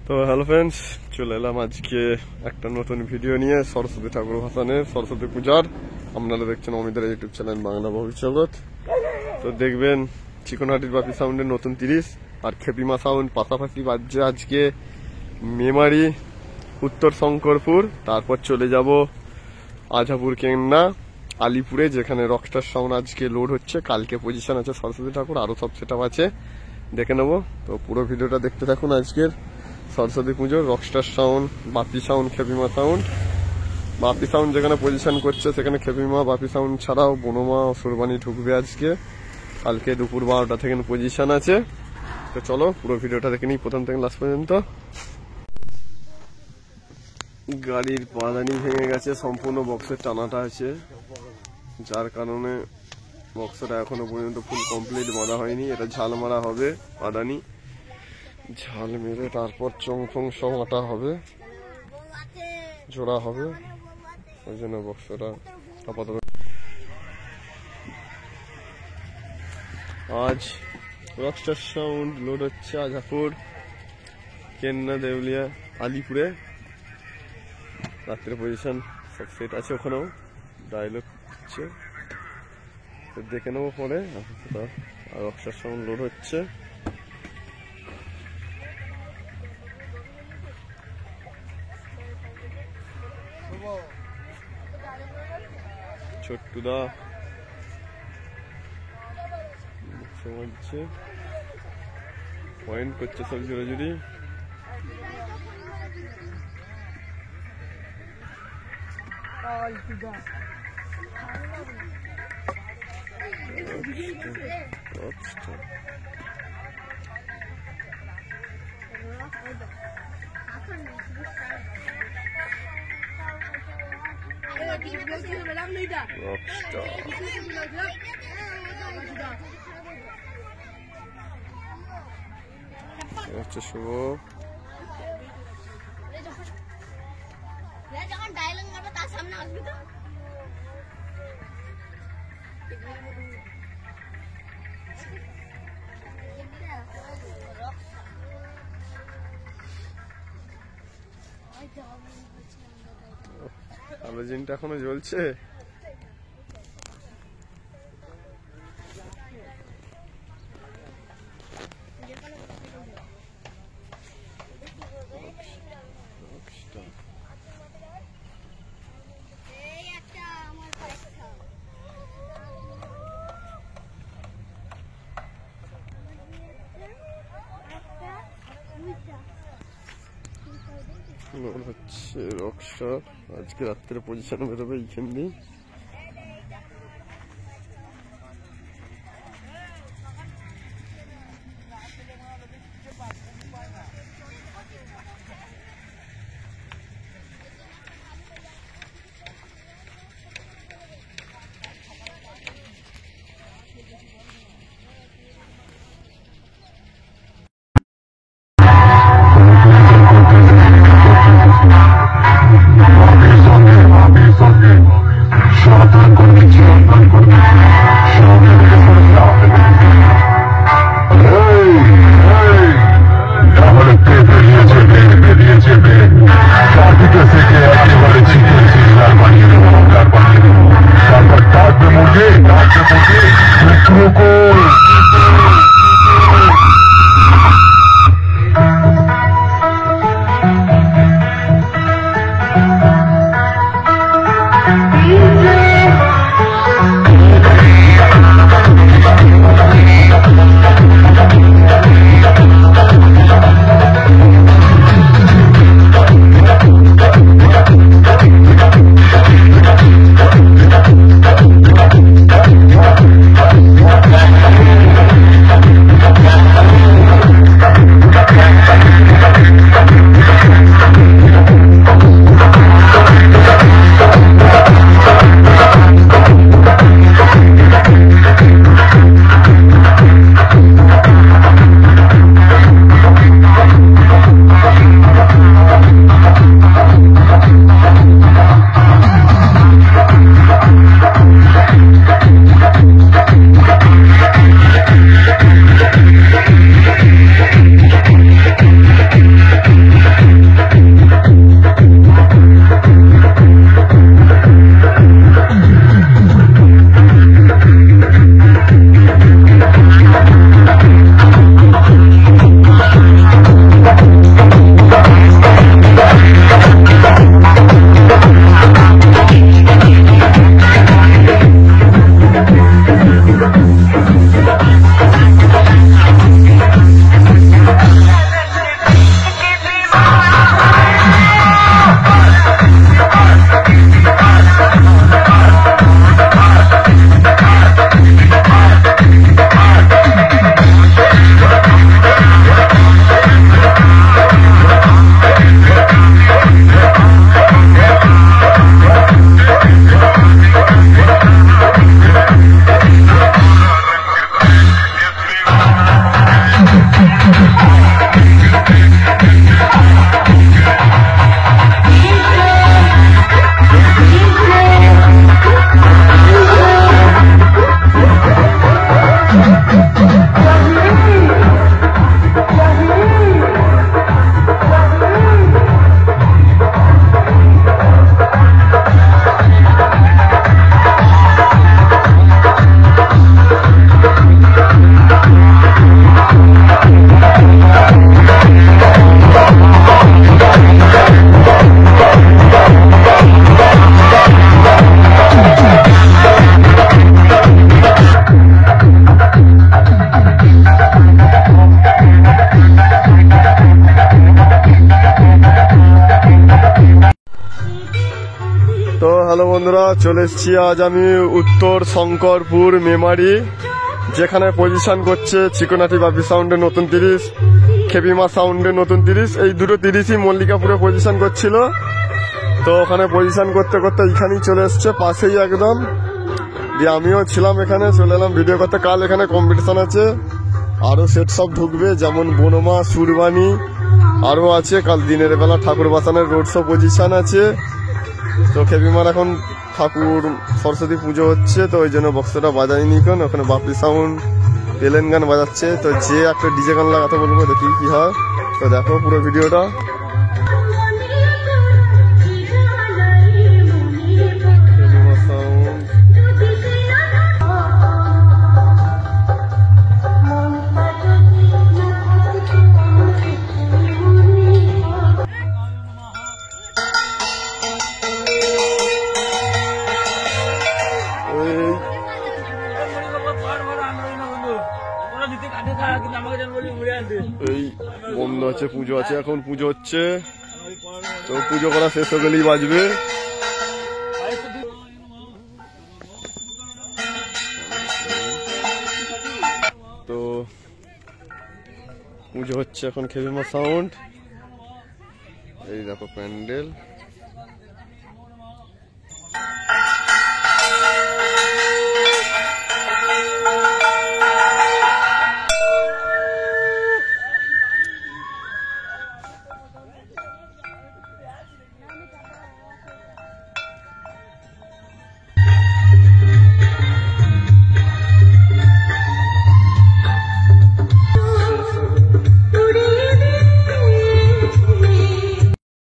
তো hello friends, চলে এলাম আজকে একটা নতুন ভিডিও নিয়ে সরস্বতী ঠাকুর ভাসানের সরস্বতী পূজার। আপনারা দেখছেন অমিতের ইউটিউব চ্যানেল বাংলা ভবিষ্যৎ। তো দেখবেন চিকনহাটির বাপি সাউন্ডের নতুন 30 আর খেপিমা সাউন্ড পাশাপাশি বাজছে আজকে মেমারি, উত্তর শঙ্করপুর, তারপর চলে যাব আজাপুর কেন্না আলিপুরে, যেখানে রকস্টার সাউন্ড আজকে লোড হচ্ছে। কালকে পজিশন আছে সরস্বতী ঠাকুর, আরো সব সেট আছে, দেখে নেবো। তো পুরো ভিডিওটা দেখতে থাকুন। আজকের সরস্বতী পুজোর রকস্টার সাউন্ড, বাপি সাউন্ড, খেপিমা সাউন্ড। বাপি সাউন্ড যেখানে পজিশন করছে সেখানে খেপিমা, বাপি সাউন্ড ছাড়াও বনমা ও সুরবানি ঢুকবে আজকে। কালকে দুপুর 12টা থেকে পজিশন আছে। তো চলো পুরো ভিডিওটা দেখে নিই প্রথম থেকে লাস্ট পর্যন্ত। গাড়ির পাদানি ভেঙে গেছে, সম্পূর্ণ বক্সের টানাটা আছে, যার কারণে বক্সটা এখনো পর্যন্ত ফুল কমপ্লিট বাঁধা হয়নি। এটা ঝাল মারা হবে, পাদানি ঝাল মেরে তারপর চং ফং সব আটা হবে, জোড়া হবে। ওই জন্য বক্সটা আপাতত আজ রকস্টার সাউন্ড লোড হচ্ছে আজাপুর কেন্না দেউলিয়া আলিপুরে। রাত্রে পজিশন সব সেট আছে, ওখানেও ডায়লগ হচ্ছে, দেখে নেবো পরে। রকস্টার সাউন্ড লোড হচ্ছে। ছোট্টুদা পয়েন্ট করছে সব জোরাজুরি। হচ্ছে শুভ আলোজিনটা এখনো জ্বলছে। হচ্ছে রকস্টার আজকে রাত্রে পজিশনে বেরোবে এইখান দিয়ে। বন্ধুরা, চলে এসেছি আজ আমি উত্তর শঙ্করপুর মেমারি, যেখানে পজিশন করছে চিকনাটি বাপি সাউন্ডে নতুন 30, খেপিমা সাউন্ডে নতুন 30। এই দুটো 30ই মল্লিকাপুরে পজিশন করছিল। তো ওখানে পজিশন করতে করতে এখানেই চলে এসছে, পাশেই একদম। দিয়ে আমিও ছিলাম এখানে, চলে এলাম ভিডিও করতে। কাল এখানে কম্পিটিশন আছে, আরো সেট সব ঢুকবে, যেমন বনমা, সুরবানি আরো আছে। কাল দিনের বেলা ঠাকুর বাসানের রোড শো পজিশন আছে। তো খেপিমার এখন ঠাকুর সরস্বতী পুজো হচ্ছে, তো ওই জন্য বক্সটা বাজায়নি। কেন ওখানে বাপি সাউন্ড পেলেন গান বাজাচ্ছে। তো যে একটা ডিজে গান লাগাতে বলবো, দেখি কি হয়। তো দেখো পুরো ভিডিওটা। এই বন্ধ আছে, পুজো আছে, এখন পুজো হচ্ছে। তো পুজো করা শেষ হয়ে গেলেই বাজবে। তো পুজো হচ্ছে এখন খেপিমা সাউন্ড। এই দেখো প্যান্ডেল।